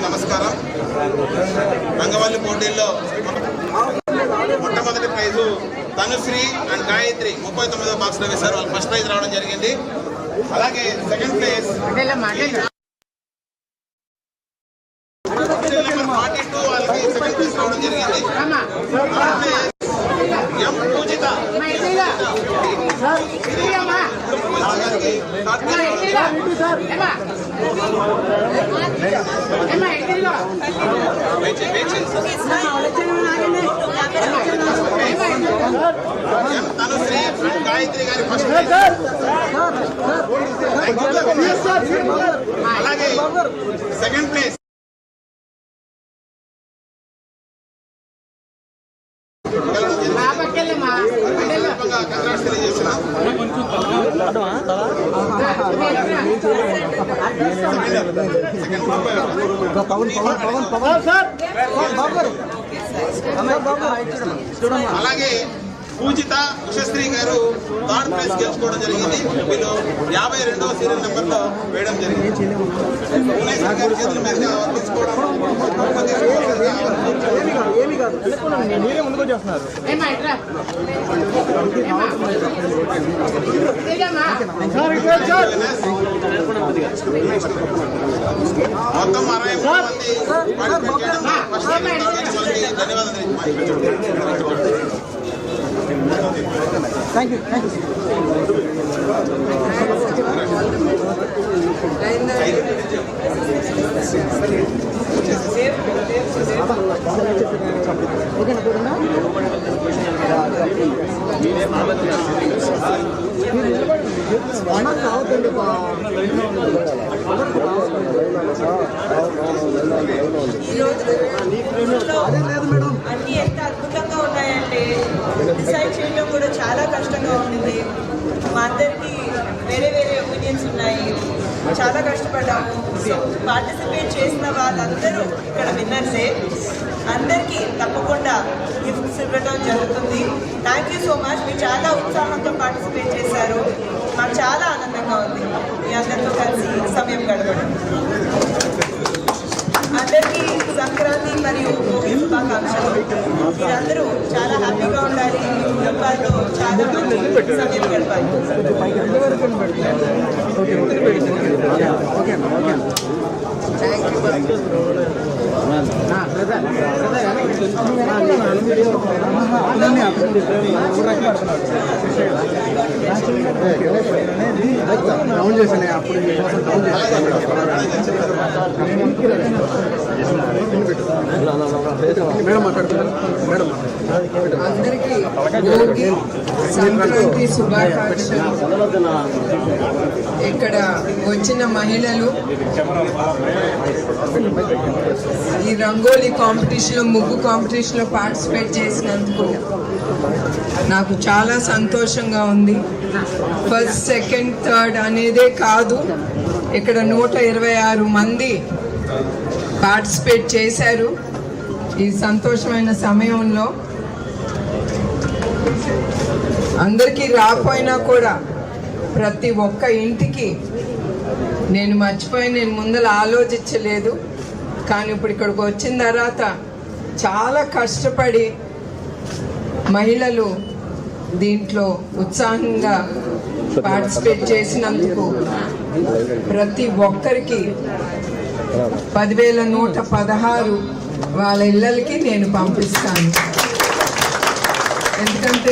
నమస్కారం. రంగవల్లి పోటీల్లో మొట్టమొదటి ప్రైజు తనుశ్రీ అండ్ గాయత్రి 39వ బాక్స్ లో వేశారు. వాళ్ళు ఫస్ట్ ప్రైజ్ రావడం జరిగింది. అలాగే సెకండ్ ప్లేస్ నెంబర్ 42 వాళ్ళకి సెకండ్ ప్లేస్ రావడం జరిగింది. ఎం పూజిత తనుశ్రీ గాయత్రి గారి ఫస్ట్ ప్రైజ్. అలాగే సెకండ్ ప్లేస్ అలాగే పూజిత ఉషశ్రీ గారు థర్డ్ ప్రైజ్ గెలుచుకోవడం జరిగింది. వీళ్ళు 52వ సీరియల్ నెంబర్ లో వేయడం జరిగింది. చేతుల మీద మొత్తం 63 మంది ధన్యవాదాలు. Thank you. అన్ని ఎంత అద్భుతంగా ఉన్నాయంటే డిసైడ్ చేయడం కూడా చాలా కష్టంగా ఉంటుంది. మా అందరికీ వేరే వేరే ఒపీనియన్స్ ఉన్నాయి. చాలా కష్టపడ్డాము. సో పార్టిసిపేట్ చేసిన వాళ్ళందరూ ఇక్కడ విన్నర్సే. అందరికీ తప్పకుండా గిఫ్ట్స్ ఇవ్వడం జరుగుతుంది. Thank you so much. మీరు చాలా ఉత్సాహంతో పార్టిసిపేట్ చేశారు. మాకు చాలా ఆనందంగా ఉంది మీ అందరితో కలిసి సమయం గడపడం. అందరికీ సంక్రాంతి మరియు భోగి శుభాకాంక్షలు. మీరందరూ చాలా హ్యాపీగా ఉండాలి. మీ కుటుంబాలతో చాలా మంచి సమయం గడపాలి. డౌన్ చేశాను అప్పుడు మేడం మాట్లాడుతున్నారు. మేడం అందరికీ భోగి సంక్రాంతి శుభాకాంక్షలు. ఇక్కడ వచ్చిన మహిళలు ఈ రంగోలీ కాంపిటీషన్లో ముగ్గు కాంపిటీషన్లో పార్టిసిపేట్ చేసినందుకు నాకు చాలా సంతోషంగా ఉంది. ఫస్ట్ సెకండ్ థర్డ్ అనేదే కాదు, ఇక్కడ 126 మంది పార్టిసిపేట్ చేశారు. ఈ సంతోషమైన సమయంలో అందరికీ రాకపోయినా కూడా ప్రతి ఒక్క ఇంటికి నేను ముందర ఆలోచించలేదు. కానీ ఇప్పుడు ఇక్కడికి వచ్చిన తర్వాత చాలా కష్టపడి మహిళలు దీంట్లో ఉత్సాహంగా పార్టిసిపేట్ చేసినందుకు ప్రతి ఒక్కరికి 10,116 వాళ్ళ ఇళ్ళకి నేను పంపిస్తాను. ఎందుకంటే